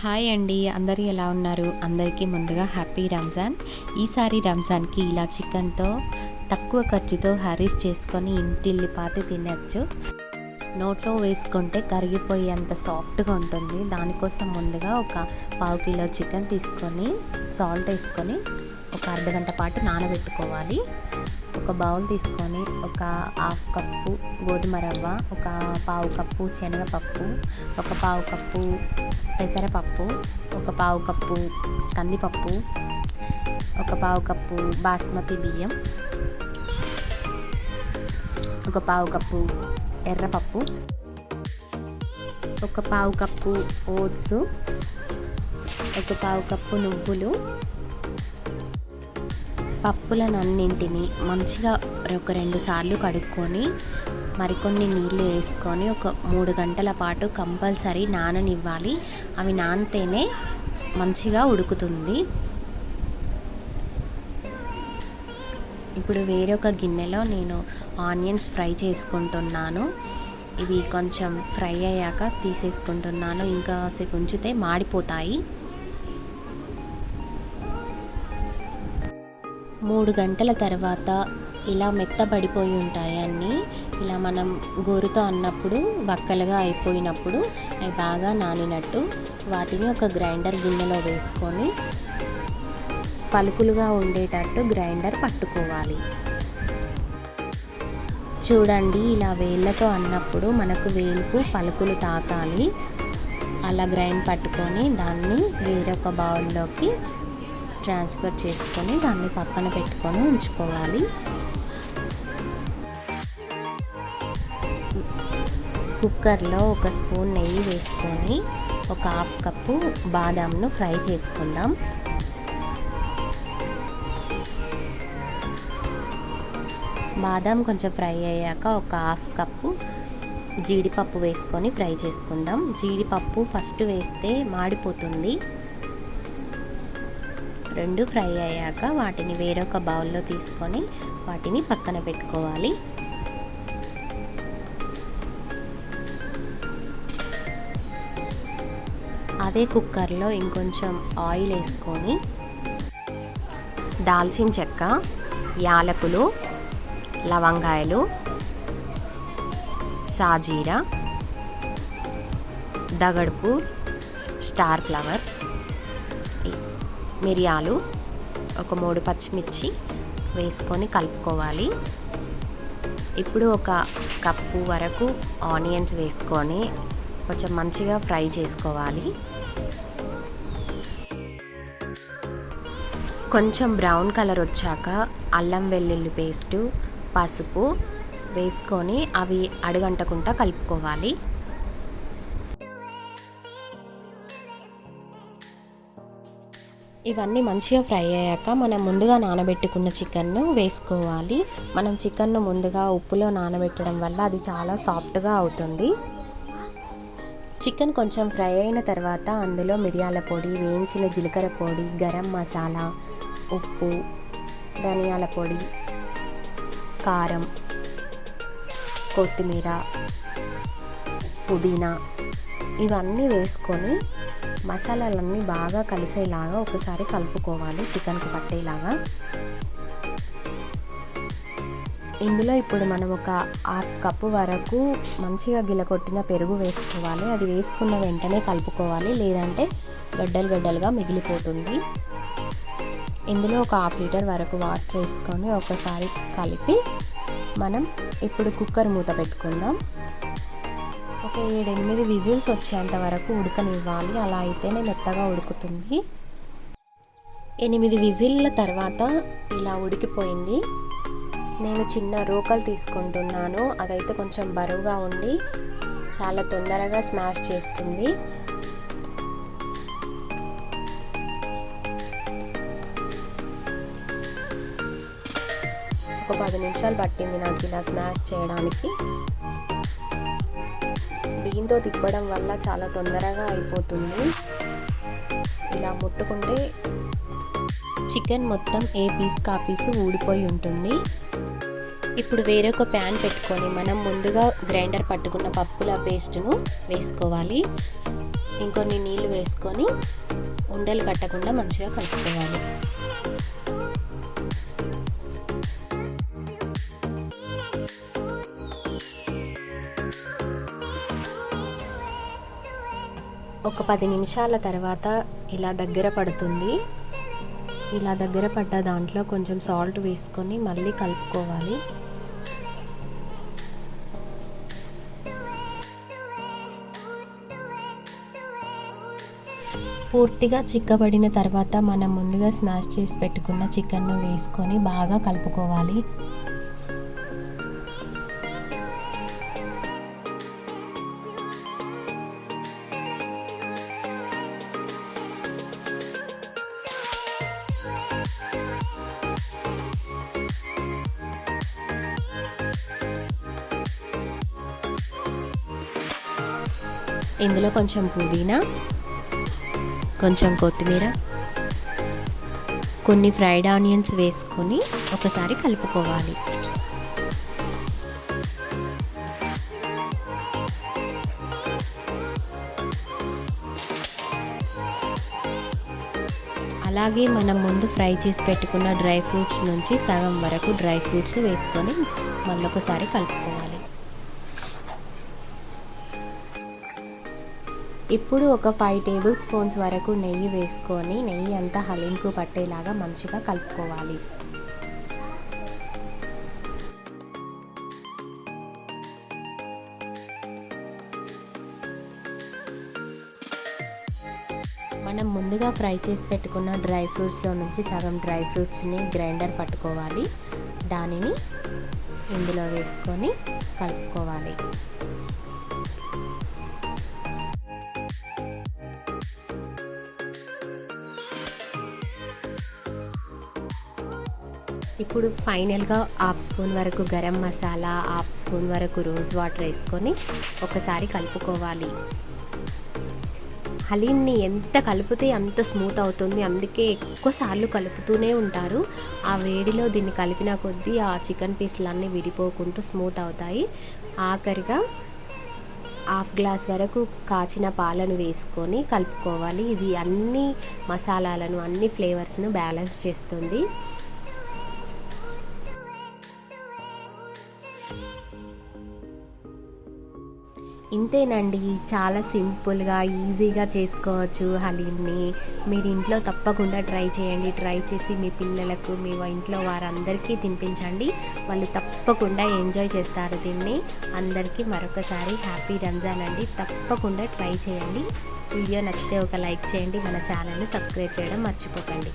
Hi అండి, అందరూ ఎలా ఉన్నారు? అందరికీ ముందుగా హ్యాపీ రంజాన్. ఈసారి రంజాన్కి ఇలా చికెన్తో తక్కువ ఖర్చుతో హరీస్ చేసుకొని ఇంటిల్లిపాతి తినచ్చు. నోట్లో వేసుకుంటే కరిగిపోయేంత సాఫ్ట్గా ఉంటుంది. దానికోసం ముందుగా ఒక పావు కిలో చికెన్ తీసుకొని సాల్ట్ వేసుకొని ఒక అర్ధగంట పాటు నానబెట్టుకోవాలి. ఒక బౌల్ తీసుకొని ఒక హాఫ్ కప్పు గోధుమ రవ్వ, ఒక పావు కప్పు శనగపప్పు, ఒక పావు కప్పు పెసరపప్పు, ఒక పావు కప్పు కందిపప్పు, ఒక పావు కప్పు బాస్మతి బియ్యం, ఒక పావు కప్పు ఎర్రపప్పు, ఒక పావు కప్పు ఓట్స్, ఒక పావు కప్పు నువ్వులు. పప్పులనన్నింటినీ మంచిగా ఒక 2 సార్లు కడుక్కొని మరికొన్ని నీళ్ళు వేసుకొని ఒక 3 గంటల పాటు కంపల్సరీ నాననివ్వాలి. అవి నానితేనే మంచిగా ఉడుకుతుంది. ఇప్పుడు వేరొక గిన్నెలో నేను ఆనియన్స్ ఫ్రై చేసుకుంటున్నాను. ఇవి కొంచెం ఫ్రై అయ్యాక తీసేసుకుంటున్నాను. ఇంకా సేపు ఉంచితే మాడిపోతాయి. 3 గంటల తర్వాత ఇలా మెత్తబడిపోయి ఉంటాయి అన్నీ. ఇలా మనం గోరుతో అన్నప్పుడు వక్కలుగా అయిపోయినప్పుడు అవి బాగా నానినట్టు. వాటిని ఒక గ్రైండర్ గిన్నెలో వేసుకొని పలుకులుగా ఉండేటట్టు గ్రైండర్ పట్టుకోవాలి. చూడండి, ఇలా వేళ్ళతో అన్నప్పుడు మనకు వేలుకు పలుకులు తాకాలి. అలా గ్రైండ్ పట్టుకొని దాన్ని వేరొక బౌల్లోకి ట్రాన్స్ఫర్ చేసుకొని దాన్ని పక్కన పెట్టుకొని ఉంచుకోవాలి. కుక్కర్లో ఒక స్పూన్ నెయ్యి వేసుకొని ఒక హాఫ్ కప్పు బాదాంను ఫ్రై చేసుకుందాం. బాదాం కొంచెం ఫ్రై అయ్యాక ఒక హాఫ్ కప్పు జీడిపప్పు వేసుకొని ఫ్రై చేసుకుందాం. జీడిపప్పు ఫస్ట్ వేస్తే మాడిపోతుంది. 2 ఫ్రై అయ్యాక వాటిని వేరొక బౌల్లో తీసుకొని వాటిని పక్కన పెట్టుకోవాలి. అదే కుక్కర్లో ఇంకొంచెం ఆయిల్ వేసుకొని దాల్చిన చెక్క, యాలకులు, లవంగాయలు, సాజీరా, దగడ్పూ, స్టార్ ఫ్లవర్, మిరియాలు, ఒక 3 పచ్చిమిర్చి వేసుకొని కలుపుకోవాలి. ఇప్పుడు ఒక కప్పు వరకు ఆనియన్స్ వేసుకొని కొంచెం మంచిగా ఫ్రై చేసుకోవాలి. కొంచెం బ్రౌన్ కలర్ వచ్చాక అల్లం వెల్లుల్లి పేస్టు, పసుపు వేసుకొని అవి అడుగంటకుండా కలుపుకోవాలి. ఇవన్నీ మంచిగా ఫ్రై అయ్యాక మనం ముందుగా నానబెట్టుకున్న చికెన్ను వేసుకోవాలి. మనం చికెన్ను ముందుగా ఉప్పులో నానబెట్టడం వల్ల అది చాలా సాఫ్ట్గా అవుతుంది. చికెన్ కొంచెం ఫ్రై అయిన తర్వాత అందులో మిరియాల పొడి, వేయించిన జీలకర్ర పొడి, గరం మసాలా, ఉప్పు, ధనియాల పొడి, కారం, కొత్తిమీర, పుదీనా ఇవన్నీ వేసుకొని మసాలాలన్నీ బాగా కలిసేలాగా ఒకసారి కలుపుకోవాలి, చికెన్కి పట్టేలాగా. ఇందులో ఇప్పుడు మనం ఒక హాఫ్ కప్పు వరకు మంచిగా గిలకొట్టిన పెరుగు వేసుకోవాలి. అది వేసుకున్న వెంటనే కలుపుకోవాలి, లేదంటే గడ్డలు గడ్డలుగా మిగిలిపోతుంది. ఇందులో ఒక హాఫ్ లీటర్ వరకు వాటర్ వేసుకొని ఒకసారి కలిపి మనం ఇప్పుడు కుక్కర్ మూత పెట్టుకుందాం. ఒక 7-8 విజిల్స్ వచ్చేంత వరకు ఉడకనివ్వాలి. అలా అయితేనే మెత్తగా ఉడుకుతుంది. 8 విజిల్ల తర్వాత ఇలా ఉడికిపోయింది. నేను చిన్న రోకలు తీసుకుంటున్నాను. అదైతే కొంచెం బరువుగా ఉండి చాలా తొందరగా స్మాష్ చేస్తుంది. ఒక 10 నిమిషాలు పట్టింది నాకు ఇలా స్మాష్ చేయడానికి. దీంతో తిప్పడం వల్ల చాలా తొందరగా అయిపోతుంది. ఇలా ముట్టుకుంటే చికెన్ మొత్తం ఏ పీస్కి ఆ పీసు ఊడిపోయి ఉంటుంది. ఇప్పుడు వేరొక ప్యాన్ పెట్టుకొని మనం ముందుగా గ్రైండర్ పట్టుకున్న పప్పుల పేస్ట్ను వేసుకోవాలి. ఇంకొన్ని నీళ్ళు వేసుకొని ఉండలు కట్టకుండా మంచిగా కలుపుకోవాలి. ఒక 10 నిమిషాల తర్వాత ఇలా దగ్గర పడుతుంది. ఇలా దగ్గర పడ్డ దాంట్లో కొంచెం సాల్ట్ వేసుకొని మళ్ళీ కలుపుకోవాలి. పూర్తిగా చిక్కబడిన తర్వాత మనం ముందుగా స్మాష్ చేసి పెట్టుకున్న చికెన్ను వేసుకొని బాగా కలుపుకోవాలి. ఇందులో కొంచెం పుదీనా, కొంచెం కొత్తిమీర, కొన్ని ఫ్రైడ్ ఆనియన్స్ వేసుకొని ఒకసారి కలుపుకోవాలి. అలాగే మనం ముందు ఫ్రై చేసి పెట్టుకున్న డ్రై ఫ్రూట్స్ నుంచి సగం వరకు డ్రై ఫ్రూట్స్ వేసుకొని మళ్ళొకసారి కలుపుకోవాలి. ఇప్పుడు ఒక 5 టేబుల్ స్పూన్స్ వరకు నెయ్యి వేసుకొని నెయ్యి అంతా హలీంకు పట్టేలాగా మంచిగా కలుపుకోవాలి. మనం ముందుగా ఫ్రై చేసి పెట్టుకున్న డ్రై ఫ్రూట్స్లో నుంచి సగం డ్రై ఫ్రూట్స్ని గ్రైండర్ పట్టుకోవాలి. దానిని ఇందులో వేసుకొని కలుపుకోవాలి. ఇప్పుడు ఫైనల్గా 1/2 స్పూన్ వరకు గరం మసాలా, 1/2 స్పూన్ వరకు రోజ్ వాటర్ వేసుకొని ఒకసారి కలుపుకోవాలి. హలీంని ఎంత కలిపితే అంత స్మూత్ అవుతుంది. అందుకే ఎక్కువసార్లు కలుపుతూనే ఉంటారు. ఆ వేడిలో దీన్ని కలిపిన కొద్దీ ఆ చికెన్ పీసులన్నీ విడిపోకుండా స్మూత్ అవుతాయి. ఆఖరిగా 1/2 గ్లాస్ వరకు కాచిన పాలను వేసుకొని కలుపుకోవాలి. ఇది అన్ని మసాలాలను, అన్ని ఫ్లేవర్స్ను బ్యాలెన్స్ చేస్తుంది. ఇంతేనండి, చాలా సింపుల్గా ఈజీగా చేసుకోవచ్చు హలీంని. మీరు ఇంట్లో తప్పకుండా ట్రై చేయండి. ట్రై చేసి మీ పిల్లలకు, మీ ఇంట్లో వారందరికీ తినిపించండి. వాళ్ళు తప్పకుండా ఎంజాయ్ చేస్తారు దీన్ని. అందరికీ మరొకసారి హ్యాపీ రంజాన్ అండి. తప్పకుండా ట్రై చేయండి. వీడియో నచ్చితే ఒక లైక్ చేయండి. మన ఛానల్ని సబ్స్క్రైబ్ చేయడం మర్చిపోకండి.